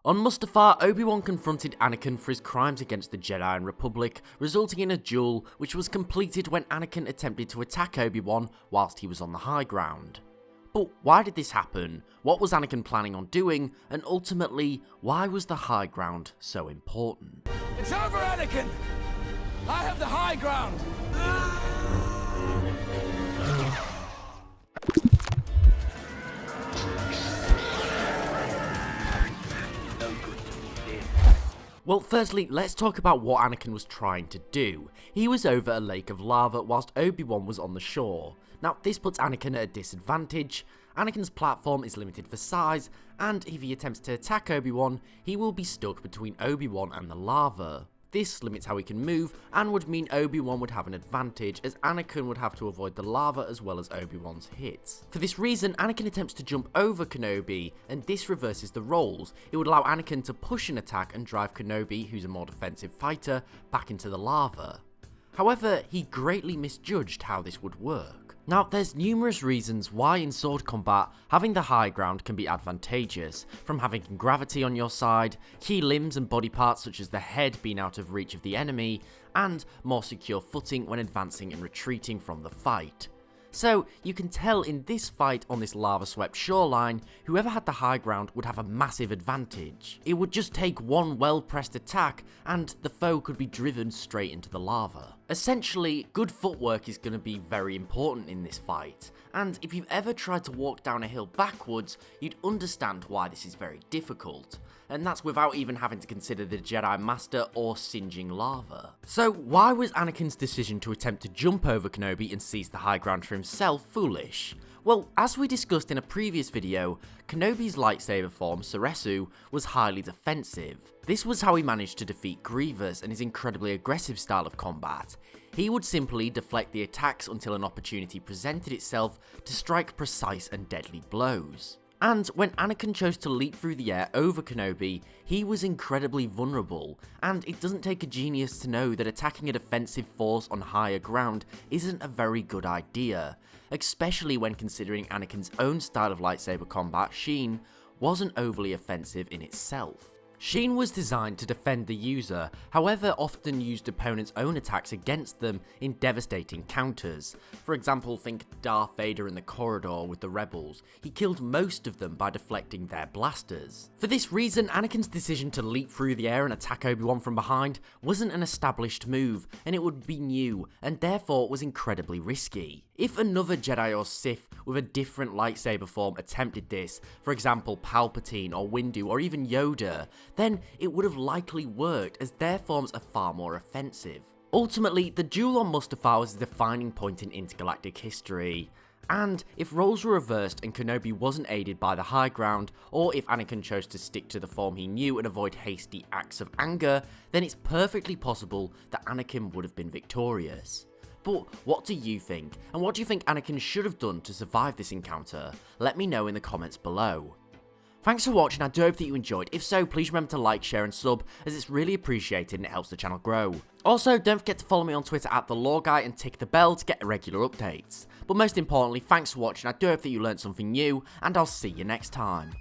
On Mustafar, Obi-Wan confronted Anakin for his crimes against the Jedi and Republic, resulting in a duel which was completed when Anakin attempted to attack Obi-Wan whilst he was on the high ground. But why did this happen? What was Anakin planning on doing? And ultimately, why was the high ground so important? It's over, Anakin! I have the high ground! Well, firstly, let's talk about what Anakin was trying to do. He was over a lake of lava whilst Obi-Wan was on the shore. Now, this puts Anakin at a disadvantage. Anakin's platform is limited for size, and if he attempts to attack Obi-Wan, he will be stuck between Obi-Wan and the lava. This limits how he can move, and would mean Obi-Wan would have an advantage, as Anakin would have to avoid the lava as well as Obi-Wan's hits. For this reason, Anakin attempts to jump over Kenobi, and this reverses the roles. It would allow Anakin to push an attack and drive Kenobi, who's a more defensive fighter, back into the lava. However, he greatly misjudged how this would work. Now, there's numerous reasons why in sword combat, having the high ground can be advantageous, from having gravity on your side, key limbs and body parts such as the head being out of reach of the enemy, and more secure footing when advancing and retreating from the fight. So, you can tell in this fight on this lava-swept shoreline, whoever had the high ground would have a massive advantage. It would just take one well-pressed attack, and the foe could be driven straight into the lava. Essentially, good footwork is going to be very important in this fight, and if you've ever tried to walk down a hill backwards, you'd understand why this is very difficult. And that's without even having to consider the Jedi Master or singeing lava. So why was Anakin's decision to attempt to jump over Kenobi and seize the high ground for himself foolish? Well, as we discussed in a previous video, Kenobi's lightsaber form, Soresu, was highly defensive. This was how he managed to defeat Grievous and his incredibly aggressive style of combat. He would simply deflect the attacks until an opportunity presented itself to strike precise and deadly blows. And when Anakin chose to leap through the air over Kenobi, he was incredibly vulnerable, and it doesn't take a genius to know that attacking a defensive force on higher ground isn't a very good idea, especially when considering Anakin's own style of lightsaber combat, Sheen, wasn't overly offensive in itself. Sheen was designed to defend the user, however often used opponents' own attacks against them in devastating counters. For example, think Darth Vader in the corridor with the rebels. He killed most of them by deflecting their blasters. For this reason, Anakin's decision to leap through the air and attack Obi-Wan from behind wasn't an established move, and it would be new, and therefore was incredibly risky. If another Jedi or Sith with a different lightsaber form attempted this, for example Palpatine or Windu or even Yoda, then it would have likely worked, as their forms are far more offensive. Ultimately, the duel on Mustafar was a defining point in intergalactic history. And if roles were reversed and Kenobi wasn't aided by the high ground, or if Anakin chose to stick to the form he knew and avoid hasty acts of anger, then it's perfectly possible that Anakin would have been victorious. But what do you think? And what do you think Anakin should have done to survive this encounter? Let me know in the comments below. Thanks for watching, I do hope that you enjoyed. If so, please remember to like, share and sub, as it's really appreciated and it helps the channel grow. Also, don't forget to follow me on Twitter at @TheLoreGuy and tick the bell to get regular updates. But most importantly, thanks for watching, I do hope that you learned something new, and I'll see you next time.